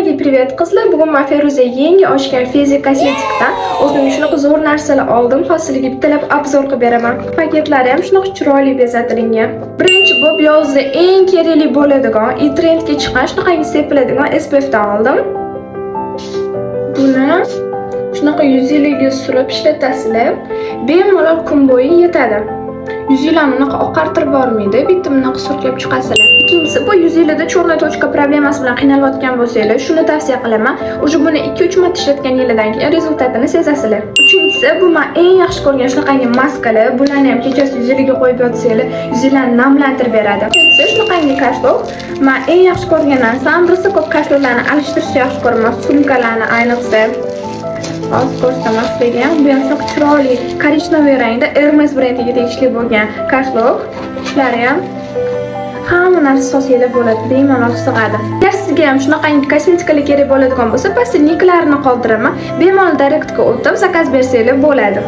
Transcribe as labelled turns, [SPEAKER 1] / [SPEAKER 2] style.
[SPEAKER 1] Hammaga привет qizlar. Bugun men Feruza yangi oshgan Fizik kosmetikdan o'zimga shunaqa zo'r narsalar oldim. Hozirga bittalab obzor qilib beraman. Paketlari ham shunaqa chiroyli bezatilgan. Birinchi bu yozda eng kerakli bo'ladigan, trendga chiqqan shunaqangi sepiladigan SPF dan oldim. Buni shunaqa yuzingizni surib ishlatasizlar. Bemalol kun bo'yi yetadi. Yuzinglarni unaqa oqartirib bormaydi, bitta bunaqa surtlab chiqasizlar. Ikkinchisi, bu yuzinglarda chorna tochka problemasi bilan qiynalayotgan bo'lsangiz, shuni tavsiya qilaman. O'sha buni 2-3 marta ishlatgan yilidan keyin rezultatini sezasizlar. Uchinchisi, bu men eng yaxshi ko'rgan shunaqangi maskalar. Bularni ham kechasi yuzingizga qo'yib yotsangiz, yuzinglarni namlantirib beradi. Uchinchisi, shunaqangi kashloq. Men eng yaxshi ko'rgan narsam, rosa ko'p kashloqlarni alishtirishni yaxshi ko'raman, sumkalarni ayniqsa. Hozir ko'rsataman sizga ham. Bu ham shunaqa chiroyli korичневый rangda Hermes brendiga tegishli bo'lgan kashloq. Ishlari ham hamma narsa sosiyada bo'ladi, bemalol sig'adi. Agar sizga ham shunaqangi kosmetikalar kerak bo'ladigan bo'lsa, pastda linklarni qoldiraman. Bemalol direktga o'tib zakaz bersangiz bo'ladi.